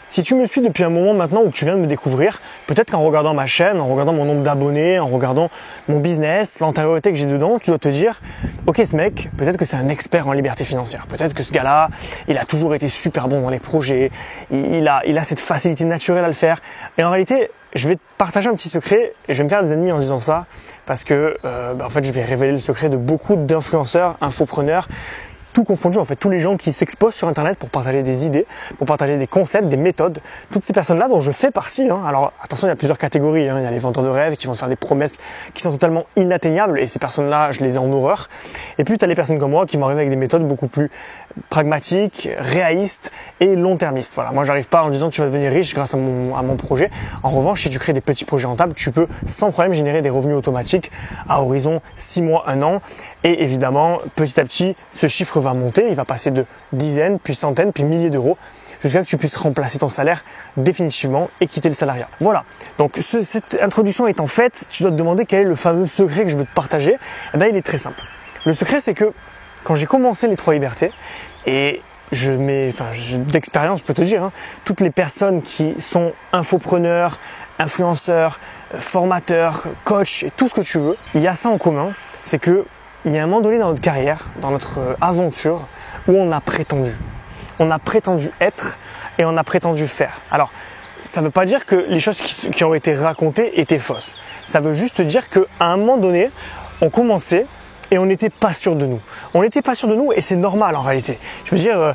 Si tu me suis depuis un moment maintenant ou que tu viens de me découvrir, peut-être qu'en regardant ma chaîne, en regardant mon nombre d'abonnés, en regardant mon business, l'antériorité que j'ai dedans, tu dois te dire « Ok, ce mec, peut-être que c'est un expert en liberté financière. Peut-être que ce gars-là, il a toujours été super bon dans les projets. Il a cette facilité naturelle à le faire. » Et en réalité, je vais te partager un petit secret et je vais me faire des ennemis en disant ça parce que en fait, je vais révéler le secret de beaucoup d'influenceurs, infopreneurs, tout confondu en fait, tous les gens qui s'exposent sur internet pour partager des idées, pour partager des concepts, des méthodes, toutes ces personnes-là dont je fais partie. Alors attention, il y a plusieurs catégories, il y a les vendeurs de rêves qui vont faire des promesses qui sont totalement inatteignables et ces personnes-là, je les ai en horreur. Et puis tu as les personnes comme moi qui vont arriver avec des méthodes beaucoup plus pragmatiques, réalistes et long-termistes. Voilà, moi j'arrive pas en disant tu vas devenir riche grâce à mon projet. En revanche, si tu crées des petits projets rentables, tu peux sans problème générer des revenus automatiques à horizon 6 mois, 1 an. Et évidemment, petit à petit, ce chiffre va monter, il va passer de dizaines, puis centaines, puis milliers d'euros, jusqu'à que tu puisses remplacer ton salaire définitivement et quitter le salariat. Voilà, donc cette introduction étant faite, tu dois te demander quel est le fameux secret que je veux te partager. Eh bien, il est très simple. Le secret, c'est que quand j'ai commencé les 3 libertés, et d'expérience, je peux te dire, toutes les personnes qui sont infopreneurs, influenceurs, formateurs, coachs et tout ce que tu veux, il y a ça en commun, c'est que il y a un moment donné dans notre carrière, dans notre aventure, où on a prétendu. On a prétendu être et on a prétendu faire. Alors, ça ne veut pas dire que les choses qui ont été racontées étaient fausses. Ça veut juste dire qu'à un moment donné, on commençait et on n'était pas sûr de nous. On n'était pas sûr de nous et c'est normal en réalité. Je veux dire,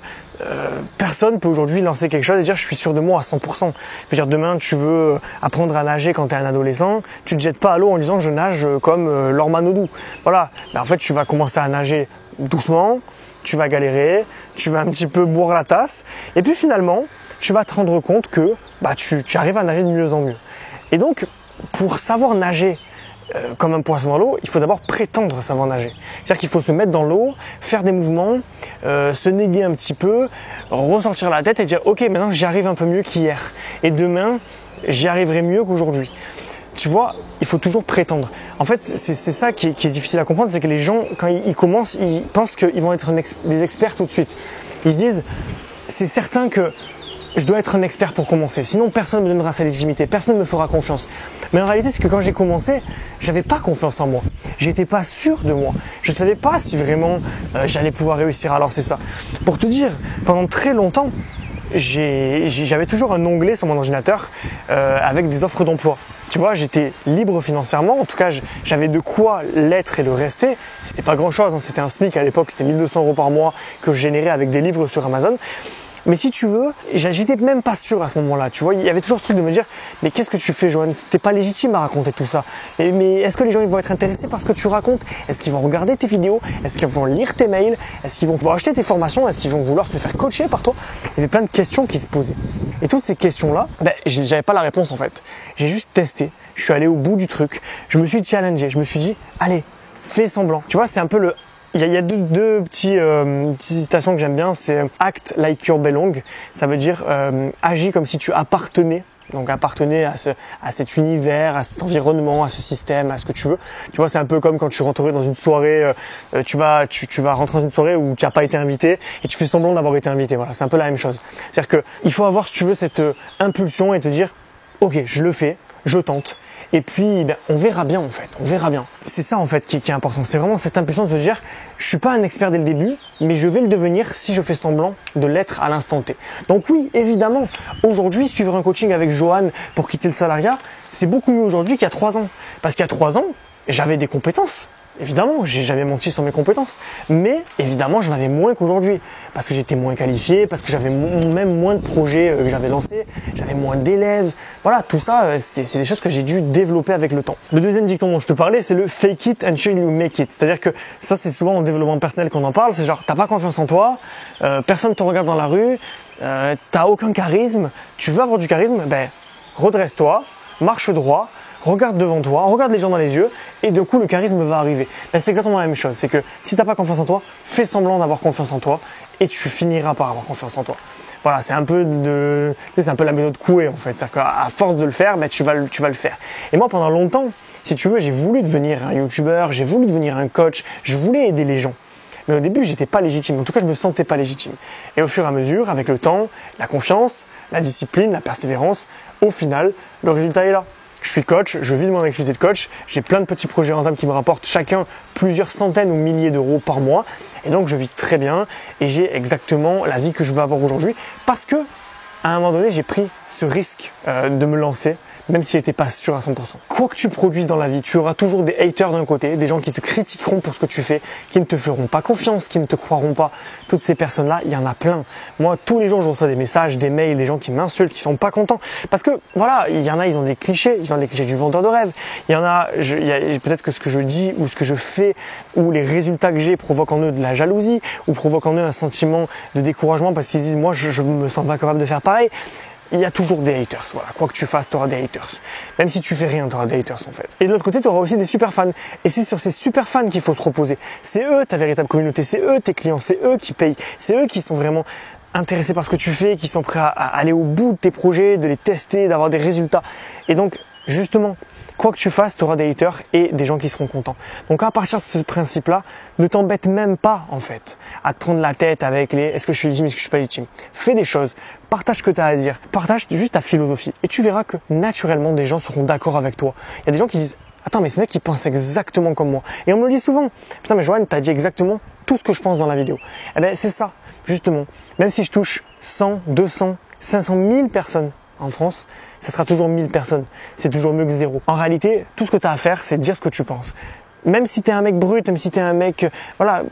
personne peut aujourd'hui lancer quelque chose et dire je suis sûr de moi à 100%. Je veux dire, demain tu veux apprendre à nager quand tu es un adolescent, tu te jettes pas à l'eau en disant je nage comme Laure Manodou. Voilà, mais en fait tu vas commencer à nager doucement, tu vas galérer, tu vas un petit peu boire la tasse et puis finalement tu vas te rendre compte que tu arrives à nager de mieux en mieux. Et donc pour savoir nager comme un poisson dans l'eau, il faut d'abord prétendre savoir nager. C'est-à-dire qu'il faut se mettre dans l'eau, faire des mouvements, se néguer un petit peu, ressortir la tête et dire « Ok, maintenant j'y arrive un peu mieux qu'hier. Et demain, j'y arriverai mieux qu'aujourd'hui. » Tu vois, il faut toujours prétendre. En fait, c'est ça qui est difficile à comprendre, c'est que les gens, quand ils commencent, ils pensent qu'ils vont être des experts tout de suite. Ils se disent « C'est certain que je dois être un expert pour commencer, sinon personne ne me donnera sa légitimité, personne ne me fera confiance. » Mais en réalité, c'est que quand j'ai commencé, j'avais pas confiance en moi. J'étais pas sûr de moi. Je savais pas si vraiment j'allais pouvoir réussir à lancer ça. Pour te dire, pendant très longtemps, j'avais toujours un onglet sur mon ordinateur avec des offres d'emploi. Tu vois, j'étais libre financièrement, en tout cas j'avais de quoi l'être et le rester. C'était pas grand chose, c'était un SMIC à l'époque, c'était 1 200 € par mois que je générais avec des livres sur Amazon. Mais si tu veux, j'étais même pas sûr à ce moment-là. Tu vois, il y avait toujours ce truc de me dire, mais qu'est-ce que tu fais, Johan? T'es pas légitime à raconter tout ça. Mais est-ce que les gens ils vont être intéressés par ce que tu racontes? Est-ce qu'ils vont regarder tes vidéos? Est-ce qu'ils vont lire tes mails? Est-ce qu'ils vont acheter tes formations? Est-ce qu'ils vont vouloir se faire coacher par toi? Il y avait plein de questions qui se posaient. Et toutes ces questions-là, j'avais pas la réponse en fait. J'ai juste testé. Je suis allé au bout du truc. Je me suis challengé. Je me suis dit, allez, fais semblant. Tu vois, c'est un peu le... Il y a deux petites citations que j'aime bien, c'est « act like you belong ». Ça veut dire agis comme si tu appartenais, donc appartenais à cet univers, à cet environnement, à ce système, à ce que tu veux. Tu vois, c'est un peu comme quand tu rentrerais dans une soirée, tu vas rentrer dans une soirée où tu n'as pas été invité et tu fais semblant d'avoir été invité. Voilà, c'est un peu la même chose. C'est-à-dire qu'il faut avoir, si tu veux, cette impulsion et te dire « ok, je le fais, je tente ». Et puis, on verra bien en fait, on verra bien. C'est ça en fait qui est important, c'est vraiment cette impulsion de se dire je suis pas un expert dès le début, mais je vais le devenir si je fais semblant de l'être à l'instant T. Donc oui, évidemment, aujourd'hui, suivre un coaching avec Johan pour quitter le salariat, c'est beaucoup mieux aujourd'hui qu'il y a 3 ans. Parce qu'il y a 3 ans, j'avais des compétences. Évidemment, j'ai jamais menti sur mes compétences, mais évidemment, j'en avais moins qu'aujourd'hui, parce que j'étais moins qualifié, parce que j'avais même moins de projets que j'avais lancés, j'avais moins d'élèves. Voilà, tout ça, c'est des choses que j'ai dû développer avec le temps. Le deuxième dicton dont je te parlais, c'est le fake it until you make it. C'est-à-dire que ça, c'est souvent en développement personnel qu'on en parle. C'est genre, t'as pas confiance en toi, personne te regarde dans la rue, t'as aucun charisme, tu veux avoir du charisme, redresse-toi, marche droit. Regarde devant toi, regarde les gens dans les yeux et de coup le charisme va arriver. C'est exactement la même chose, c'est que si tu n'as pas confiance en toi, fais semblant d'avoir confiance en toi et tu finiras par avoir confiance en toi. Voilà, c'est un peu la méthode Coué en fait, c'est-à-dire qu'à force de le faire, tu vas le faire. Et moi pendant longtemps, si tu veux, j'ai voulu devenir un youtubeur, j'ai voulu devenir un coach, je voulais aider les gens. Mais au début, j'étais pas légitime. En tout cas, je me sentais pas légitime. Et au fur et à mesure, avec le temps, la confiance, la discipline, la persévérance, au final, le résultat est là. Je suis coach, je vis de mon activité de coach, j'ai plein de petits projets rentables qui me rapportent chacun plusieurs centaines ou milliers d'euros par mois. Et donc, je vis très bien et j'ai exactement la vie que je veux avoir aujourd'hui parce que, à un moment donné, j'ai pris ce risque de me lancer, même si j'étais pas sûr à 100%. Quoi que tu produises dans la vie, tu auras toujours des haters d'un côté, des gens qui te critiqueront pour ce que tu fais, qui ne te feront pas confiance, qui ne te croiront pas. Toutes ces personnes-là, il y en a plein. Moi, tous les jours, je reçois des messages, des mails, des gens qui m'insultent, qui sont pas contents. Parce que, voilà, il y en a, ils ont des clichés, du vendeur de rêve. Il y en a, peut-être que ce que je dis ou ce que je fais ou les résultats que j'ai provoquent en eux de la jalousie ou provoquent en eux un sentiment de découragement parce qu'ils disent, moi, je me sens pas capable de faire pareil. Il y a toujours des haters, voilà. Quoi que tu fasses, tu auras des haters. Même si tu fais rien, tu auras des haters en fait. Et de l'autre côté, tu auras aussi des super fans. Et c'est sur ces super fans qu'il faut se reposer. C'est eux ta véritable communauté, c'est eux tes clients, c'est eux qui payent, c'est eux qui sont vraiment intéressés par ce que tu fais, qui sont prêts à aller au bout de tes projets, de les tester, d'avoir des résultats. Et donc, justement, quoi que tu fasses, tu auras des haters et des gens qui seront contents. Donc à partir de ce principe-là, ne t'embête même pas en fait à te prendre la tête avec les est-ce que je suis légitime, est-ce que je suis pas légitime. Fais des choses, partage ce que tu as à dire, partage juste ta philosophie et tu verras que naturellement des gens seront d'accord avec toi. Il y a des gens qui disent attends mais ce mec il pense exactement comme moi. Et on me le dit souvent, putain mais Johan t'as dit exactement tout ce que je pense dans la vidéo. Eh ben c'est ça, justement. Même si je touche 100, 200, 500 000 personnes en France, ça sera toujours 1000 personnes. C'est toujours mieux que zéro. En réalité, tout ce que tu as à faire, c'est dire ce que tu penses. Même si tu es un mec brut, même si tu es un mec... Voilà,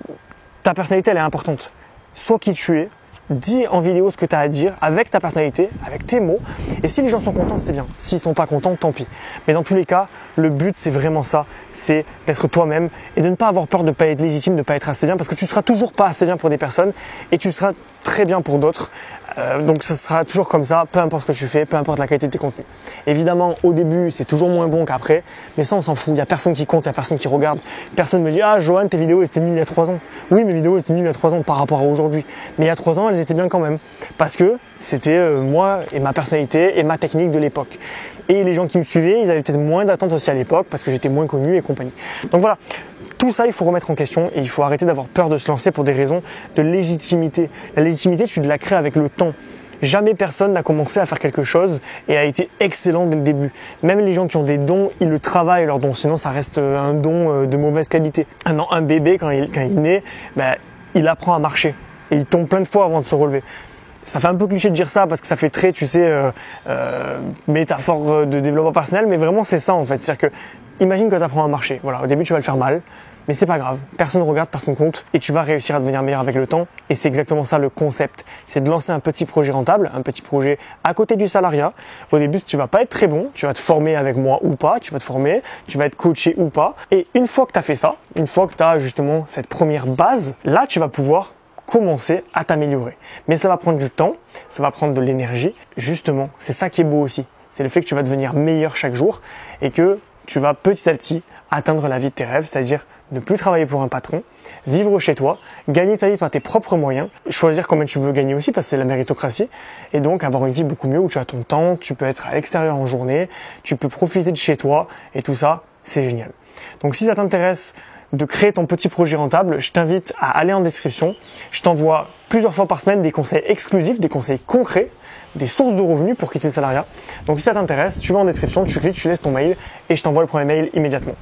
ta personnalité, elle est importante. Sois qui tu es. Dis en vidéo ce que tu as à dire avec ta personnalité, avec tes mots. Et si les gens sont contents, c'est bien. S'ils sont pas contents, tant pis. Mais dans tous les cas, le but, c'est vraiment ça. C'est d'être toi-même et de ne pas avoir peur de ne pas être légitime, de ne pas être assez bien parce que tu seras toujours pas assez bien pour des personnes et tu seras très bien pour d'autres. Donc ça sera toujours comme ça, peu importe ce que tu fais, peu importe la qualité de tes contenus. Évidemment, au début, c'est toujours moins bon qu'après, mais ça, on s'en fout. Il n'y a personne qui compte, il n'y a personne qui regarde. Personne me dit « Ah, Johan, tes vidéos, elles étaient nulles il y a 3 ans. » Oui, mes vidéos, elles étaient nulles il y a 3 ans par rapport à aujourd'hui. Mais il y a 3 ans, elles étaient bien quand même. Parce que c'était moi et ma personnalité et ma technique de l'époque. Et les gens qui me suivaient, ils avaient peut-être moins d'attentes aussi à l'époque parce que j'étais moins connu et compagnie. Donc voilà. Tout ça, il faut remettre en question et il faut arrêter d'avoir peur de se lancer pour des raisons de légitimité. La légitimité, tu la crées avec le temps. Jamais personne n'a commencé à faire quelque chose et a été excellent dès le début. Même les gens qui ont des dons, ils le travaillent leur don, sinon ça reste un don de mauvaise qualité. Un bébé, quand il naît, il apprend à marcher et il tombe plein de fois avant de se relever. Ça fait un peu cliché de dire ça parce que ça fait très, tu sais, métaphore de développement personnel, mais vraiment c'est ça en fait. C'est-à-dire que, imagine que tu apprends à marcher. Voilà, au début tu vas le faire mal, mais c'est pas grave. Personne ne regarde, personne ne compte et tu vas réussir à devenir meilleur avec le temps. Et c'est exactement ça le concept. C'est de lancer un petit projet rentable, un petit projet à côté du salariat. Au début, tu vas pas être très bon, tu vas te former avec moi ou pas, tu vas te former, tu vas être coaché ou pas. Et une fois que tu as fait ça, une fois que tu as justement cette première base, là tu vas pouvoir commencer à t'améliorer. Mais ça va prendre du temps, ça va prendre de l'énergie. Justement, c'est ça qui est beau aussi. C'est le fait que tu vas devenir meilleur chaque jour et que tu vas petit à petit atteindre la vie de tes rêves, c'est-à-dire ne plus travailler pour un patron, vivre chez toi, gagner ta vie par tes propres moyens, choisir combien tu veux gagner aussi parce que c'est la méritocratie et donc avoir une vie beaucoup mieux où tu as ton temps, tu peux être à l'extérieur en journée, tu peux profiter de chez toi et tout ça, c'est génial. Donc si ça t'intéresse de créer ton petit projet rentable, je t'invite à aller en description. Je t'envoie plusieurs fois par semaine des conseils exclusifs, des conseils concrets, des sources de revenus pour quitter le salariat. Donc si ça t'intéresse, tu vas en description, tu cliques, tu laisses ton mail et je t'envoie le premier mail immédiatement.